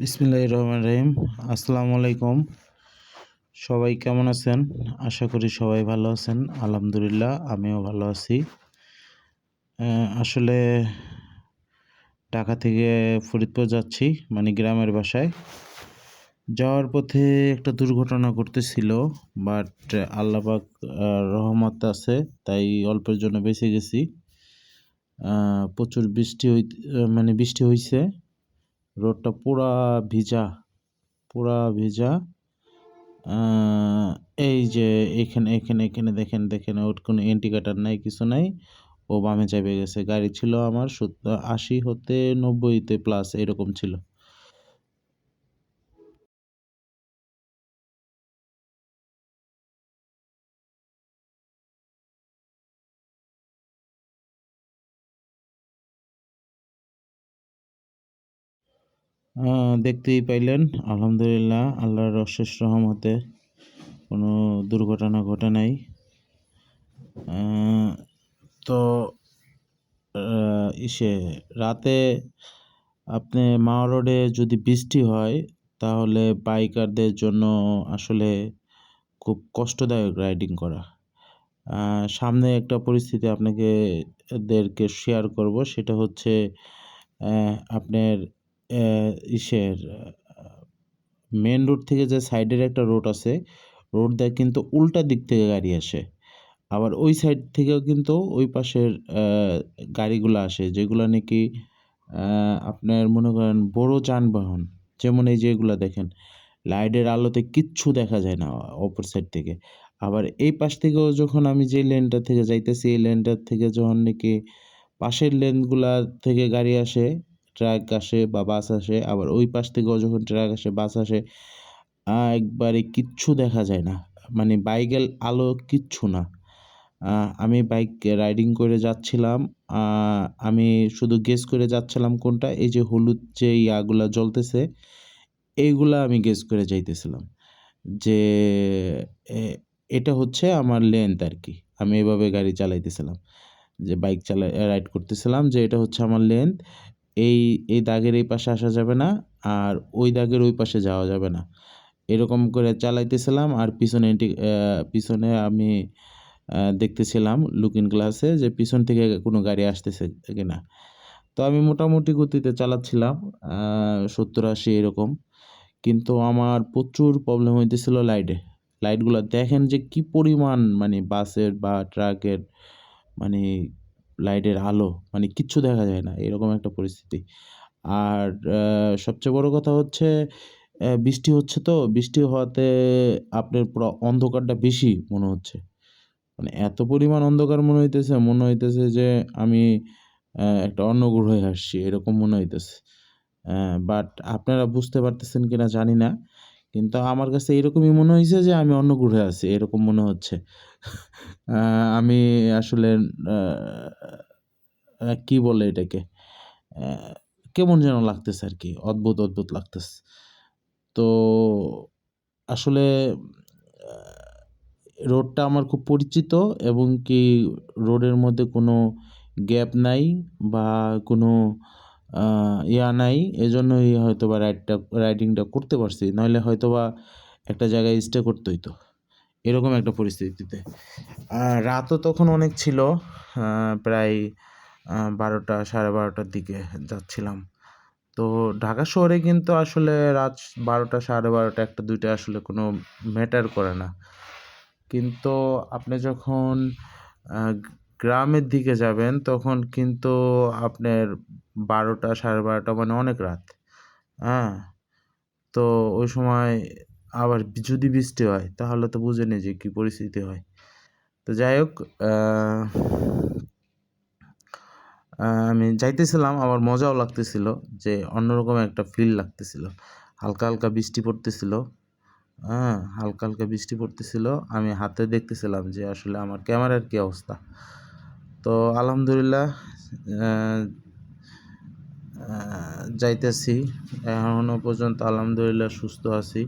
বিসমিল্লাহির রহমানির রহিম। আসসালামু আলাইকুম। সবাই কেমন আছেন? আশা করি সবাই ভালো আছেন। আলহামদুলিল্লাহ আমিও ভালো আছি। আসলে ঢাকা থেকে ফরিদপুর যাচ্ছি, মানে গ্রামের বাসায়। যাওয়ার পথে একটা দুর্ঘটনা ঘটতেছিল, বাট আল্লাহ পাক রহমত আছে, তাই অল্পের জন্য বেঁচে গেছি। প্রচুর বৃষ্টি হইছে। রোডটা পুরা ভিজা। এই যে এখানে দেখেন ওর কোনো ইন্ডিকেটার নাই, কিছু নাই। ও বামে চেপে গেছে। গাড়ি ছিল আমার 80 হতে 90-তে প্লাস এরকম ছিল। দেখতেই পাইলেন, আলহামদুলিল্লাহ আল্লাহর অশেষ রহমতে কোনো দুর্ঘটনা ঘটে নাই। তো রাতে আপনি মাওয়া রোডে যদি বৃষ্টি হয়, তাহলে বাইকারদের জন্য আসলে খুব কষ্টদায়ক রাইডিং করা। সামনে একটা পরিস্থিতি দেরকে শেয়ার করব, সেটা হচ্ছে আপনার মেন রোড থেকে যে সাইডের একটা রোড আছে, রোড দিয়ে কিন্তু উল্টা দিক থেকে গাড়ি আসে। আবার ওই সাইড থেকেও কিন্তু ওই পাশের গাড়িগুলো আসে, যেগুলো নাকি আপনার মনে করেন বড় যানবাহন। যেমন এই যে এগুলো দেখেন, লাইটের আলোতে কিচ্ছু দেখা যায় না অপর সাইড থেকে। আবার এই পাশ থেকেও যখন আমি যে লেনটা থেকে যাইতেছি, এই লেনটার থেকে যখন নাকি পাশের লেনগুলা থেকে গাড়ি আসে, ট্রাক আসে বা বাস আসে, আবার ওই পাশ থেকেও যখন ট্রাক আসে, বাস আসে, একবারে কিচ্ছু দেখা যায় না। মানে বাইকের আলো কিচ্ছু না। আমি বাইক রাইডিং করে যাচ্ছিলাম। আমি শুধু গেস করে যাচ্ছিলাম কোনটা, এই যে হলুদ যে ইয়াগুলা জ্বলতেছে, এইগুলা আমি গেস করে যাইতেছিলাম যে এটা হচ্ছে আমার লেন্থ আর কি। আমি এভাবে গাড়ি চালাইতেছিলাম, যে রাইড করতেছিলাম যে এটা হচ্ছে আমার লেন্থ। এই এই দাগের এই পাশে আসা যাবে না, আর ওই দাগের ওই পাশে যাওয়া যাবে না। এরকম করে চালাইতেছিলাম। আর পিছনে আমি দেখতেছিলাম লুকিং গ্লাসে যে পিছন থেকে কোনো গাড়ি আসতেছে কিনা। তো আমি মোটামুটি গতিতে চালাচ্ছিলাম, 70-80 এরকম। কিন্তু আমার প্রচুর প্রবলেম হইতেছিল লাইটগুলো দেখেন যে কি পরিমাণ, মানে বাসের বা ট্রাকের, মানে লাইটের আলো, মানে কিচ্ছু দেখা যায় না, এরকম একটা পরিস্থিতি। আর সবচেয়ে বড় কথা হচ্ছে বৃষ্টি হচ্ছে, তো বৃষ্টি হওয়াতে আপনার পুরো অন্ধকারটা বেশি মনে হচ্ছে। মানে এত পরিমাণ অন্ধকার মনে হইতেছে যে আমি একটা অন্য গ্রহে আসছি, এরকম মনে হইতেছে। বাট আপনারা বুঝতে পারতেছেন কিনা জানি না, কিন্তু আমার কাছে এরকমই মনে হয়েছে যে আমি অন্য গ্রহে আছি, এরকম মনে হচ্ছে। আমি আসলে কি বলে এটাকে, কেমন যেন লাগতেছে আর কি, অদ্ভুত লাগতেছে। তো আসলে রোডটা আমার খুব পরিচিত, এবং কি রোডের মধ্যে কোনো গ্যাপ নাই বা কোনো ইয়া নাই। এজন্যই হয়তোবা রাইডিংটা করতে পারছি, নইলে হয়তোবা একটা জায়গায় স্টে করতে হইতো, এরকম একটা পরিস্থিতিতে। রাতও তখন অনেক ছিল, প্রায় 12টা 12:30টার দিকে যাচ্ছিলাম। তো ঢাকা শহরে কিন্তু আসলে রাত 12টা 12:30 1টা 2টা আসলে কোনো ম্যাটার করে না। কিন্তু আপনি যখন গ্রামের দিকে যাবেন, তখন কিন্তু আপনার 12টা 12:30 মানে অনেক রাত। হ্যাঁ, তো ওই সময় আবার যদি বৃষ্টি হয়, তাহলে তো বুঝেনি যে কী পরিস্থিতি হয়। তো যাই হোক, আমি যাইতেছিলাম, আমার মজাও লাগতেছিল, যে অন্যরকম একটা ফিল লাগতেছিল। হালকা বৃষ্টি পড়তেছিল। হালকা বৃষ্টি পড়তেছিল। আমি হাতে দেখতেছিলাম যে আসলে আমার ক্যামেরার কী অবস্থা। তো আলহামদুলিল্লাহ যাইতেছি। এখনও পর্যন্ত আলহামদুলিল্লাহ সুস্থ আছি।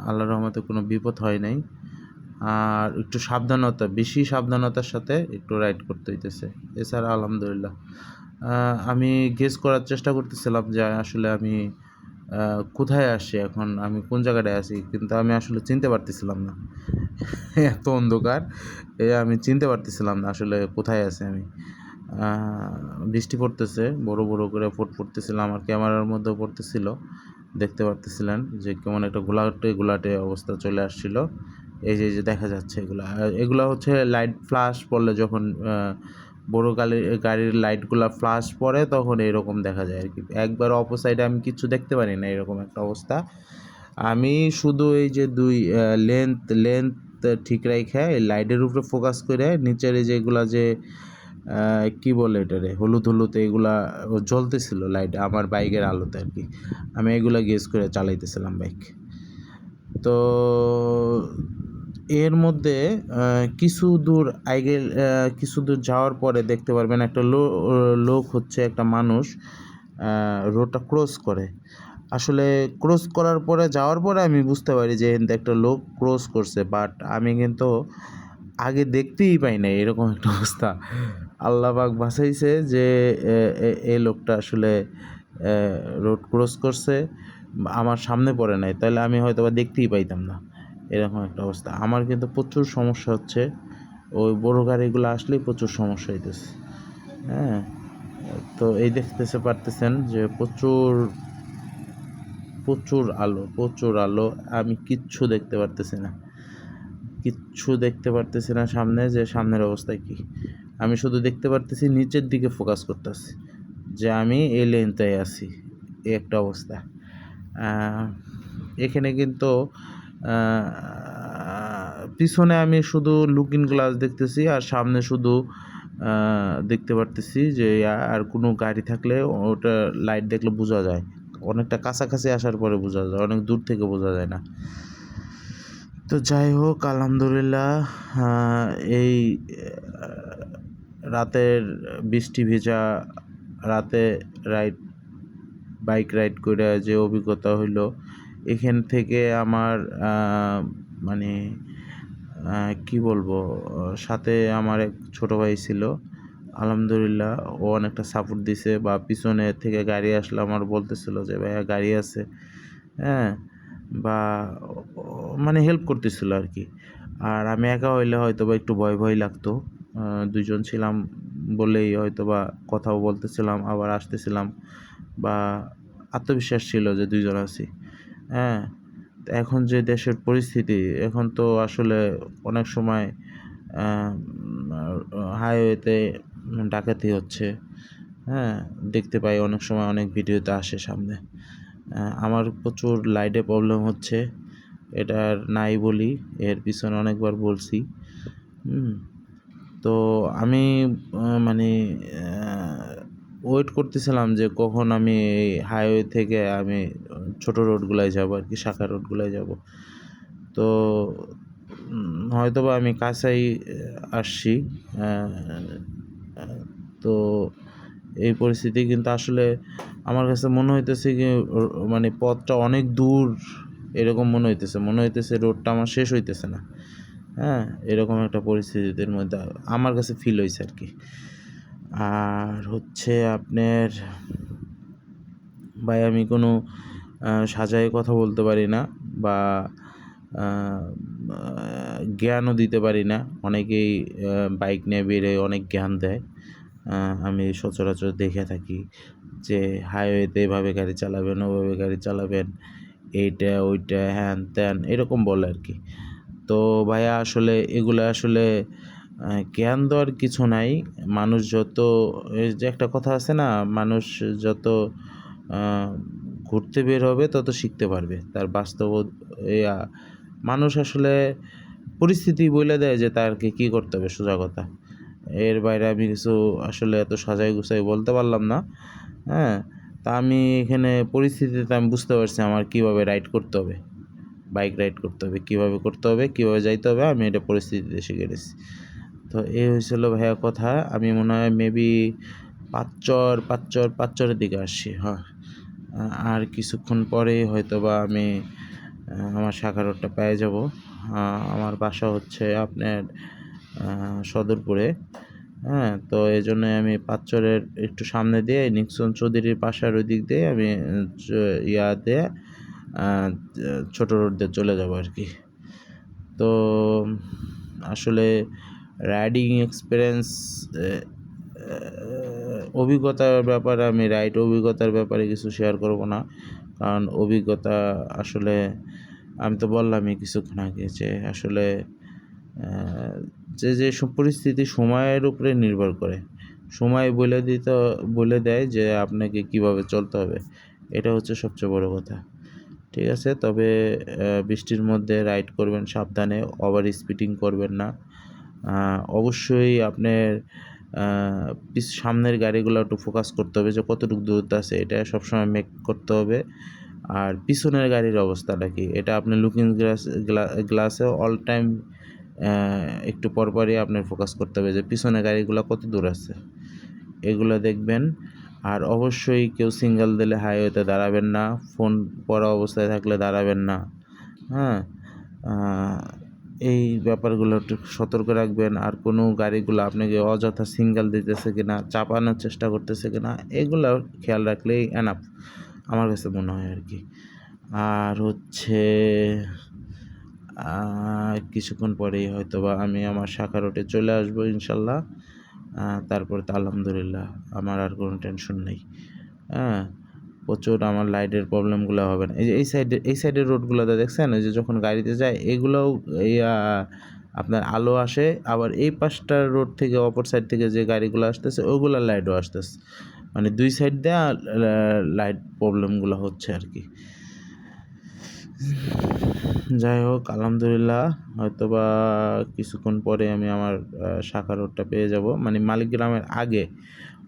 আল্লাহর রহমতে কোনো বিপদ হয় নাই। আর একটু বেশি সাবধানতার সাথে একটু রাইড করতে হইতেছে। এছাড়া আলহামদুলিল্লাহ। আমি গেস করার চেষ্টা করতেছিলাম যে আসলে আমি কোথায় আসছি এখন, আমি কোন জায়গাটায় আছি, কিন্তু আমি আসলে চিনতে পারতেছিলাম না। এত অন্ধকার, আমি চিনতে পারতেছিলাম না আসলে কোথায় আছি আমি। বৃষ্টি পড়তেছে, বড় বড় করে পড়তেছিল, আমার ক্যামেরার মধ্যেও পড়তেছিল। দেখতে পারতেছিলেন যে কেমন একটা ঘোলাটে ঘোলাটে অবস্থা চলে আসছিল। এই যে দেখা যাচ্ছে এগুলা হচ্ছে লাইট ফ্লাশ পড়লে, যখন বড় গাড়ির লাইটগুলা ফ্লাশ পড়ে তখন এরকম দেখা যায় আর কি। একবার অপোসাইডে আমি কিচ্ছু দেখতে পারি না, এরকম একটা অবস্থা। আমি শুধু এই যে দুই লেন্থ ঠিক রাইখা এই লাইটের উপরে ফোকাস করে নিচের এই যেগুলা যে কি বলে এটারে, হলুদ এগুলা জ্বলতেছিল লাইট আমার বাইকের আলোতে আর কি। আমি এগুলা গেস করে চালাইতেছিলাম বাইক। তো এর মধ্যে কিছু দূর যাওয়ার পরে দেখতে পারবেন একটা লোক হচ্ছে একটা মানুষ রোডটা ক্রস করে। আসলে ক্রস করার পরে যাওয়ার পরে আমি বুঝতে পারি যে একটা লোক ক্রস করছে, বাট আমি কিন্তু আগে দেখতেই পাই নাই, এরকম একটা অবস্থা। আল্লাহ পাক বাঁচাইছে যে এই লোকটা আসলে রোড ক্রস করছে, আমার সামনে পড়ে নাই, তাহলে আমি হয়তো বা দেখতেই পাইতাম না, এরকম একটা অবস্থা। আমার কিন্তু প্রচুর সমস্যা হচ্ছে, ওই বড় গাড়িগুলো আসলেই প্রচুর সমস্যা হইতেছে। হ্যাঁ, তো এই দেখতেছে পারতেছেন যে প্রচুর প্রচুর আলো, আমি কিচ্ছু দেখতে পারতেছি না সামনে, যে সামনের অবস্থায় কি। আমি শুধু দেখতে পারতেছি নিচের দিকে ফোকাস করতেছি যে আমি এই লেনটায় আছি, এই একটা অবস্থা। এখানে কিন্তু পিছনে আমি শুধু লুকিং গ্লাস দেখতেছি, আর সামনে শুধু দেখতে পারতেছি যে আর কোনো গাড়ি থাকলে ওটা লাইট দেখলে বোঝা যায়, অনেকটা কাছাকাছি আসার পরে বোঝা যায়, অনেক দূর থেকে বোঝা যায় না। তো যাই হোক, আলহামদুলিল্লাহ, এই রাতের বৃষ্টি ভেজা রাতে বাইক রাইড করে যে অভিজ্ঞতা হইলো, এখান থেকে আমার মানে কি বলবো, সাথে আমার এক ছোট ভাই ছিল, আলহামদুলিল্লাহ ও অনেকটা সাপোর্ট দিছে, বা পিছনে থেকে গাড়ি আসলে আমার বলতেছিল যে ভাইয়া গাড়ি আছে, হ্যাঁ, বা মানে হেল্প করতেছিল আর কি। আর আমি একা হইলে হয়তো বা একটু ভয় লাগতো, দুইজন ছিলাম বলেই হয়তো বা কথাও বলতেছিলাম, আবার আসতেছিলাম, বা আত্মবিশ্বাস ছিল যে দুইজন আছি। হ্যাঁ, এখন যে দেশের পরিস্থিতি, এখন তো আসলে অনেক সময় হাইওয়েতে ডাকাতি হচ্ছে, হ্যাঁ, দেখতে পাই অনেক সময়, অনেক ভিডিওতে আসে সামনে। আমার প্রচুর লাইটে প্রবলেম হচ্ছে, এটার নাই বলি, এর পিছনে অনেকবার বলছি। তো আমি মানে ওয়েট করতেছিলাম যে কখন আমি এই হাইওয়ে থেকে আমি ছোট রোডগুলায় যাব আর কি, শাখা রোডগুলায় যাব। তো হয়তো বা আমি কাছেই আসছি। তো এই পরিস্থিতি কিন্তু আসলে আমার কাছে মনে হইতেছে কি, মানে পথটা অনেক দূর, এরকম মনে হইতেছে রোডটা আমার শেষ হইতেছে না। হ্যাঁ, এরকম একটা পরিস্থিতির মধ্যে আমার কাছে ফিল হয়েছে আর কি। আর হচ্ছে আপনার ভাই, আমি কোনো সাজায়ে কথা বলতে পারি না, বা জ্ঞানও দিতে পারি না। অনেকেই বাইক নিয়ে বেরোয় অনেক জ্ঞান দেয়, আমি সচরাচর দেখে থাকি যে হাইওয়েতে এভাবে গাড়ি চালাবেন, ওভাবে গাড়ি চালাবেন, এইটা ওইটা হ্যান ত্যান এরকম বলে আর কি। তো ভাইয়া আসলে এগুলো আসলে জ্ঞান দেওয়ার কিছু নাই। মানুষ যত, এই যে একটা কথা আছে না, মানুষ যত ঘুরতে বের হবে তত শিখতে পারবে, তার বাস্তব মানুষ আসলে পরিস্থিতি বলে দেয় যে তারকে কী করতে হবে, সোজা কথা। এর বাইরে আমি কিছু আসলে এত সাজাই গুছাই বলতে পারলাম না। হ্যাঁ, তা আমি এখানে পরিস্থিতিতে আমি বুঝতে পারছি আমার কীভাবে রাইড করতে হবে, বাইক রাইড করতে হবে, কীভাবে করতে হবে, কীভাবে যাইতে হবে, আমি এটা পরিস্থিতিতে শিখে গেছি। তো এই হয়েছিল ভাইয়া কথা। আমি মনে হয় মেবি পাঁচচরের দিকে আসছি। হ্যাঁ, আর কিছুক্ষণ পরেই হয়তো বা আমি আমার শাখা রোডটা পেয়ে যাব। আমার বাসা হচ্ছে আপনার সদরপুরে। হ্যাঁ, তো এই জন্যই আমি পাঁচচরের একটু সামনে দিয়ে নিক্সন চৌধুরীর পাশের ওই দিক দিয়ে আমি ইয়া দিয়ে ছোট রোড দিয়ে চলে যাব আর কি। তো আসলে রাইডিং এক্সপিরিয়েন্স অভিজ্ঞতার ব্যাপারে আমি অভিজ্ঞতার ব্যাপারে কিছু শেয়ার করব না, কারণ অভিজ্ঞতা আসলে আমি তো বললামই কিছুক্ষণ আগে যে আসলে যে পরিস্থিতি সময়ের উপরে নির্ভর করে, সময় বলে দেয় যে আপনাকে কিভাবে চলতে হবে, এটা হচ্ছে সবচেয়ে বড় কথা। ঠিক আছে, তবে বৃষ্টির মধ্যে রাইড করবেন সাবধানে, ওভার স্পিডিং করবেন না। অবশ্যই আপনার সামনের গাড়িগুলো একটু ফোকাস করতে হবে যে কতটুকু দূরত্ব আছে, এটা সবসময় মেক করতে হবে। আর পিছনের গাড়ির অবস্থাটা কি, এটা আপনি লুকিং গ্লাসে অল টাইম একটু পরপরই আপনার ফোকাস করতে হবে যে পিছনের গাড়িগুলো কত দূর আছে, এগুলো দেখবেন। আর অবশ্যই কেউ সিঙ্গেল দিলে হাইওয়েতে দাঁড়াবেন না, ফোন পড়া অবস্থায় থাকলে দাঁড়াবেন না। হ্যাঁ, এই ব্যাপারগুলো একটু সতর্ক রাখবেন। আর কোনো গাড়িগুলো আপনাকে অযথা সিঙ্গেল দিতেছে কিনা, চাপানোর চেষ্টা করতেছে কিনা, এগুলো খেয়াল রাখলেই এনাফ আমার কাছে মনে হয় আর কি। আর হচ্ছে কিছুক্ষণ পরেই হয়তো বা আমি আমার শাখা রোডে চলে আসবো ইনশাল্লাহ। তারপর তো আলহামদুলিল্লাহ আমার আর কোনো টেনশন নেই। হ্যাঁ, প্রচুর আমার লাইটের প্রবলেমগুলো হবে না। এই যে এই সাইডের রোডগুলোতে দেখছেন, ওই যে যখন গাড়িতে যায় এগুলোও আপনার আলো আসে, আবার এই পাশটার রোড থেকে অপর সাইড থেকে যে গাড়িগুলো আসতেছে ওগুলোর লাইটও আসতেছে, মানে দুই সাইড দিয়ে লাইট প্রবলেমগুলো হচ্ছে আর কি। যাই হোক, আলহামদুলিল্লাহ হয়তোবা কিছুক্ষণ পরে আমি আমার শাখা রোডটা পেয়ে যাব, মানে মালিকগ্রামের আগে।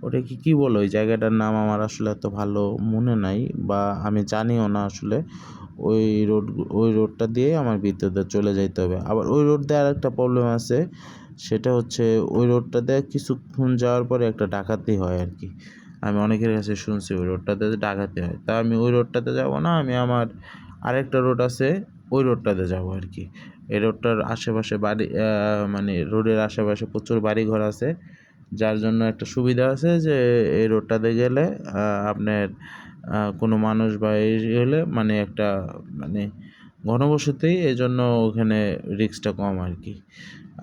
ওটা কি বলো, ওই জায়গাটার নাম আমার আসলে এত ভালো মনে নাই, বা আমি জানিও না আসলে। ওই রোডটা দিয়ে আমার ভিতরে চলে যাইতে হবে। আবার ওই রোড দিয়ে আর একটা প্রবলেম আছে, সেটা হচ্ছে ওই রোডটা দিয়ে কিছুক্ষণ যাওয়ার পরে একটা ডাকাতি হয় আর কি। আমি অনেকের কাছে শুনছি ওই রোডটাতে ডাকাতি হয়, তা আমি ওই রোডটাতে যাব না, আমি আমার আরেকটা রোড আছে ওই রোডটাতে যাবো আর কি। এই রোডটার আশেপাশে বাড়ি, মানে রোডের আশেপাশে প্রচুর বাড়িঘর আছে, যার জন্য একটা সুবিধা আছে যে এই রোডটাতে গেলে আপনার কোনো মানুষ বা এই হলে মানে একটা মানে ঘনবসতি, এই জন্য ওখানে রিস্কটা কম আর কি।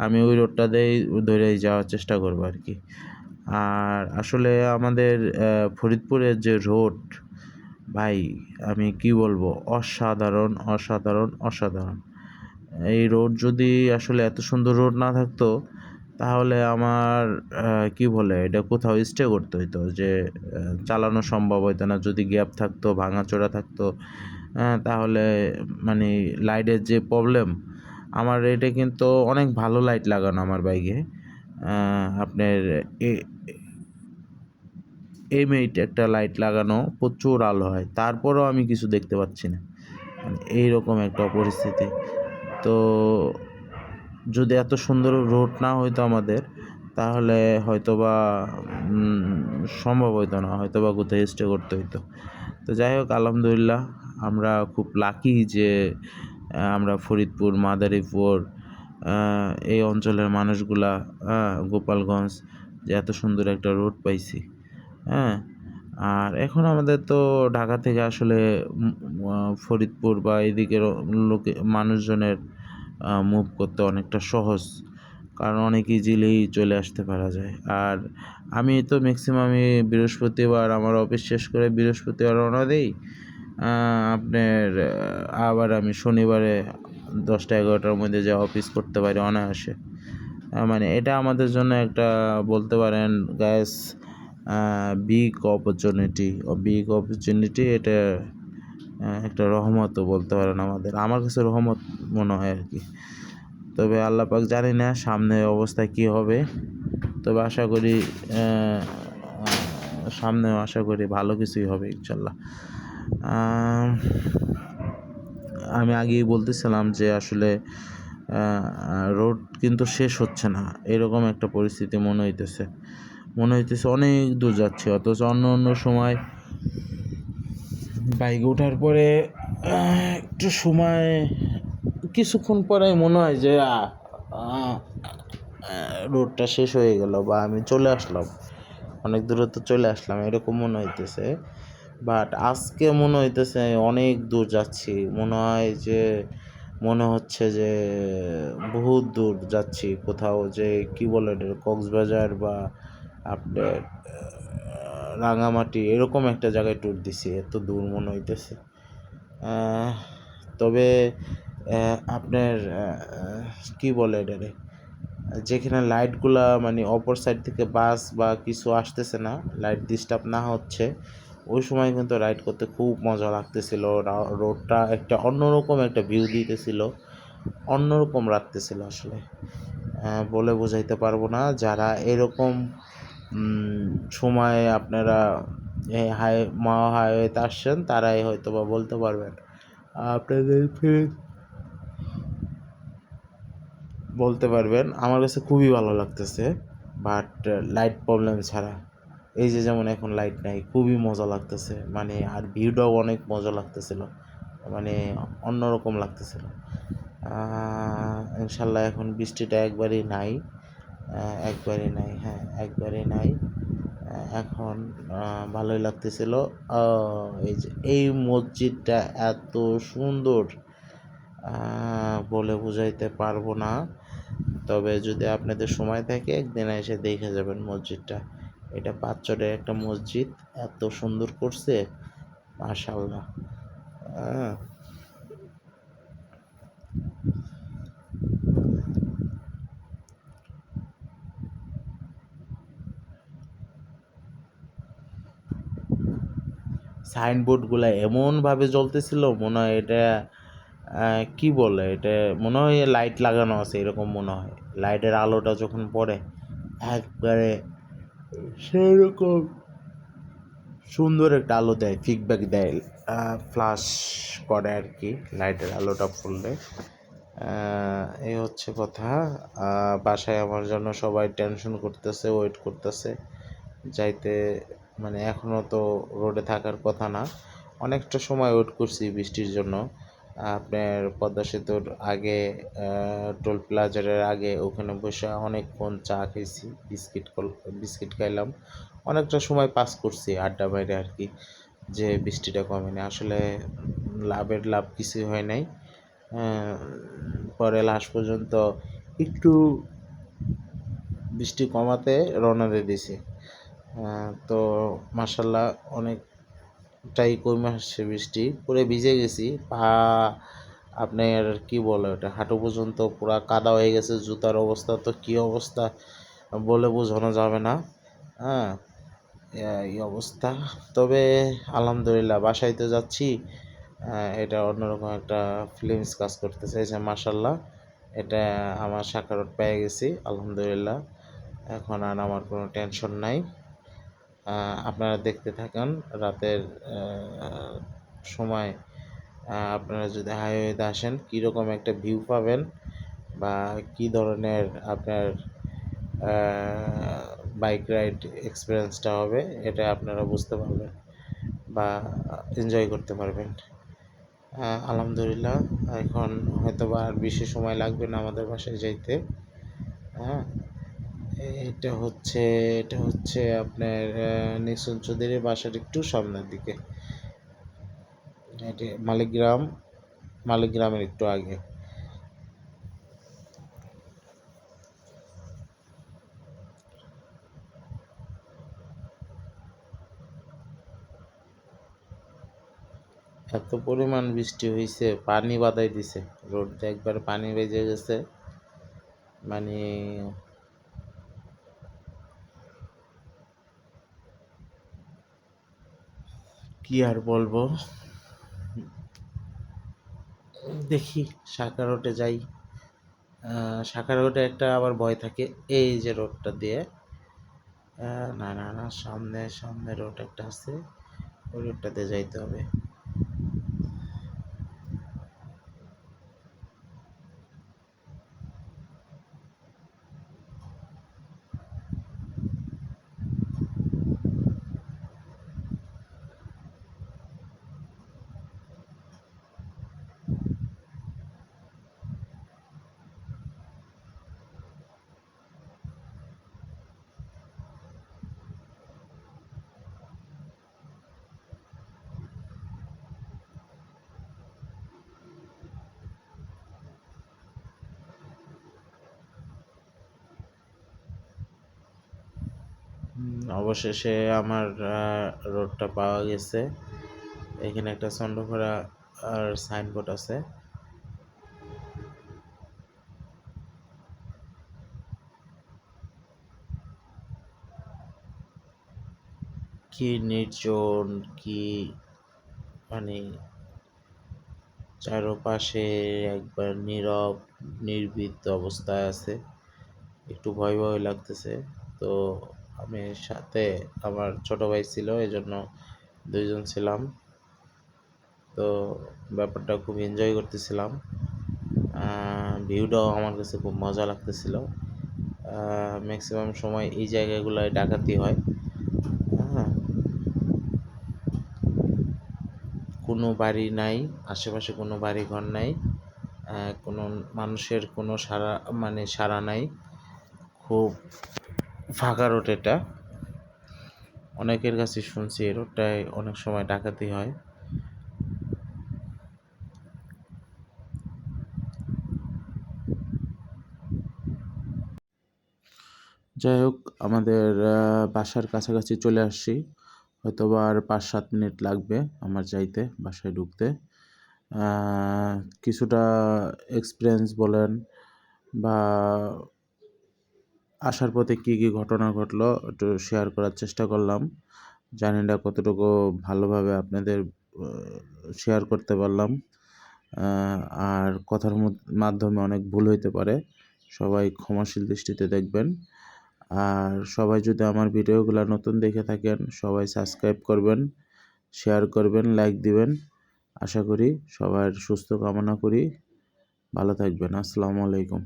আমি ওই রোডটাতেই ধরেই যাওয়ার চেষ্টা করবো আর কি। আর আসলে আমাদের ফরিদপুরের যে রোড, ভাই আমি কি বলবো, অসাধারণ অসাধারণ অসাধারণ। এই রোড যদি আসলে এত সুন্দর রোড না থাকতো, তাহলে আমার কি বলে এটা কোথাও স্টে করতে হইতো, যে চালানো সম্ভব হইতো না। যদি গ্যাপ থাকতো, ভাঙাচোরা থাকতো, তাহলে মানে লাইটের যে প্রবলেম, আমার এটা কিন্তু অনেক ভালো লাইট লাগানো আমার বাইকে। আপনার M8 একটা লাইট লাগানো, প্রচুর আলো হয়, তারপরও আমি কিছু দেখতে পাচ্ছি না, মানে এইরকম একটা পরিস্থিতি। তো যদি এত সুন্দর রোড না হইতো আমাদের, তাহলে হয়তোবা সম্ভব হইতো না, হয়তোবা কোথায় স্টে করতে হইতো। তো যাই হোক, আলহামদুলিল্লাহ আমরা খুব লাকি যে আমরা ফরিদপুর, মাদারীপুর এই অঞ্চলের মানুষগুলা, গোপালগঞ্জ, যে এত সুন্দর একটা রোড পাইছি। হ্যাঁ, আর এখন আমাদের তো ঢাকা থেকে আসলে ফরিদপুর বা এদিকের মানুষজনের মুভ করতে অনেকটা সহজ, কারণ অনেক ইজিলি চলে আসতে পারা যায়। আর আমি তো ম্যাক্সিমামই বৃহস্পতিবার আমার অফিস শেষ করে বৃহস্পতিবার রওনা দিই, আপনার আবার আমি শনিবারে 10টা-11টার মধ্যে যে অফিস করতে পারি অনায়াসে। মানে এটা আমাদের জন্য একটা বলতে পারেন গ্যাস বিগ অপরচুনিটি। এটা একটা রহমতও বলতে পারেন আমার কাছে রহমত মনে হয় আর কি। তবে আল্লাহ পাক জানি না সামনে অবস্থা কি হবে, তবে সামনেও আশা করি ভালো কিছুই হবে ইনশাল্লাহ। আমি আগেই বলতেছিলাম যে আসলে রোড কিন্তু শেষ হচ্ছে না, এরকম একটা পরিস্থিতি মনে হইতেছে অনেক দূর যাচ্ছে, অথচ অন্য সময় বাইকে ওঠার পরে একটু সময় কিছুক্ষণ পরে মনে হয় যে রোডটা শেষ হয়ে গেল বা আমি চলে আসলাম, অনেক দূরে তো চলে আসলাম এরকম মনে হইতেছে। বাট আজকে মনে হইতেছে অনেক দূর যাচ্ছি, মনে হচ্ছে যে বহুত দূর যাচ্ছি কোথাও, যে কি বলে এটা, কক্সবাজার বা আপনার রাঙামাটি এরকম একটা জায়গায় ট্যুর দিছি, এত দূর মনে হইতেছে। তবে আপনার কি বলে এটারে, যেখানে লাইটগুলা মানে অপর সাইড থেকে বাস বা কিছু আসতেছে না, লাইট ডিস্টার্ব না হচ্ছে, ওই সময় কিন্তু রাইড করতে খুব মজা লাগতেছিল। রোডটা একটা অন্যরকম একটা ভিউ দিতেছিল, অন্যরকম লাগতেছিল আসলে, বলে বোঝাইতে পারবো না। যারা এরকম সময় আপনারা এই মাওয়া হাইওয়েতে আসছেন তারাই হয়তো বা বলতে পারবেন, আপনাদের বলতে পারবেন। আমার কাছে খুবই ভালো লাগতেছে, বাট লাইট প্রবলেম ছাড়া। এই যে যেমন এখন লাইট নাই, খুবই মজা লাগতেছে, মানে আর ভিউটাও অনেক মজা লাগতেছিল, মানে অন্যরকম লাগতেছিল। ইনশাল্লাহ এখন বৃষ্টিটা একবারই নাই, হ্যাঁ একবারই নাই। এখন ভালোই লাগতেছিল। এই যে এই মসজিদটা এত সুন্দর, বলে বুঝাইতে পারবো না। তবে যদি আপনাদের সময় থাকে একদিন এসে দেখে যাবেন মসজিদটা। এটা পাঁচচরের একটা মসজিদ, এত সুন্দর করছে মাশাআল্লাহ। সাইনবোর্ডগুলো এমনভাবে জ্বলতেছিল, মনে হয় এটা কি বলে এটা, মনে হয় লাইট লাগানো আছে এরকম মনে হয়। লাইটের আলোটা যখন পড়ে একবারে সেরকম সুন্দর একটা আলো দেয়, ফিডব্যাক দেয়, ফ্লাশ করে আর কি লাইটের আলোটা পড়লে। এই হচ্ছে কথা। বাসায় আমার জন্য সবাই টেনশন করতেছে, ওয়েট করতেছে যাইতে, মানে এখনও তো রোডে থাকার কথা না, অনেকটা সময় ওয়েট করছি বৃষ্টির জন্য। আপনার পদ্মা সেতুর আগে, টোল প্লাজারের আগে ওখানে বসে অনেকক্ষণ চা খেয়েছি, বিস্কিট খাইলাম, অনেকটা সময় পাস করছি আড্ডা বাইরে আর কি, যে বৃষ্টিটা কমেনি আসলে, লাভ কিছুই হয় নাই। পরে লাস্ট পর্যন্ত একটু বৃষ্টি কমাতে রওনা দিয়ে দিছি। তো মাশাল্লাহ অনেকটাই কমে আসছে বৃষ্টি, পুরো ভিজে গেছি, পা আপনার কি বলে ওটা, হাঁটু পর্যন্ত পুরো কাদা হয়ে গেছে, জুতার অবস্থা তো কী অবস্থা বলে বোঝানো যাবে না। হ্যাঁ, এই অবস্থা। তবে আলহামদুলিল্লাহ বাসায় তো যাচ্ছি, এটা অন্যরকম একটা ফিলিংস কাজ করতেছে, যে মাশাল্লাহ এটা আমার সাকারত পেয়ে গেছি আলহামদুলিল্লাহ, এখন আর আমার কোনো টেনশন নাই। আপনারা দেখতে থাকেন রাতের সময়, আপনারা যদি হাইওয়েতে আসেন কীরকম একটা ভিউ পাবেন, বা কী ধরনের আপনার বাইক রাইড এক্সপিরিয়েন্সটা হবে, এটা আপনারা বুঝতে পারবেন বা এনজয় করতে পারবেন। আলহামদুলিল্লাহ এখন হয়তো বা আর বেশি সময় লাগবে না আমাদের বাসায় যাইতে। হ্যাঁ, এটা হচ্ছে আপনার নিক্সন চৌধুরীর বাসার একটু সামনের দিকে, এটা মালিগ্রামের একটু আগে। এত পরিমাণ বৃষ্টি হয়েছে, পানি বাদাই দিছে, রোডটা একবার পানি বেজে গেছে, মানে কি আর বলবো। দেখি শাখা রোডে যাই, শাখা রোডে একটা আবার ভয় থাকে, এই যে রোডটা দিয়ে, না সামনে রোড একটা আছে, ওই রোডটাতে যাইতে হবে। অবশেষে আমার রোডটা পাওয়া গেছে। এখানে একটা চন্দ্রকোনা আর সাইনবোর্ড আছে। কি নির্জন, কি মানে চারপাশে একবার নীরব নির্বিত অবস্থায় আছে। একটু ভয় ভয় লাগতেছে। তো আমি সাথে আমার ছোট ভাই ছিল, এজন্য দুইজন ছিলাম। তো ব্যাপারটা খুব এনজয় করতেছিলাম। ভিউটাও আমার কাছে খুব মজা লাগতেছিল। ম্যাক্সিমাম সময় এই জায়গাগুলোয় ডাকাতি হয়। হ্যাঁ, কোনো বাড়ি নাই, আশেপাশে কোনো বাড়িঘর নাই, কোনো মানুষের কোনো সাড়া নাই। খুব ফাঁকা রোড এটা। অনেকের কাছে শুনছি এই রোডটায় অনেক সময় ডাকাতি হয়। যাই হোক, আমাদের বাসার কাছাকাছি চলে আসছি। হয়তোবা আর 5-7 মিনিট লাগবে আমার যাইতে, বাসায় ঢুকতে। কিছুটা এক্সপিরিয়েন্স বলেন বা আসার পথে কী কী ঘটনা ঘটলো একটু শেয়ার করার চেষ্টা করলাম। জানি না কতটুকু ভালোভাবে আপনাদের শেয়ার করতে পারলাম। আর কথার মাধ্যমে অনেক ভুল হইতে পারে, সবাই ক্ষমাশীল দৃষ্টিতে দেখবেন। আর সবাই যদি আমার ভিডিওগুলো নতুন দেখে থাকেন, সবাই সাবস্ক্রাইব করবেন, শেয়ার করবেন, লাইক দিবেন। আশা করি সবার সুস্থ কামনা করি। ভালো থাকবেন। আসসালামু আলাইকুম।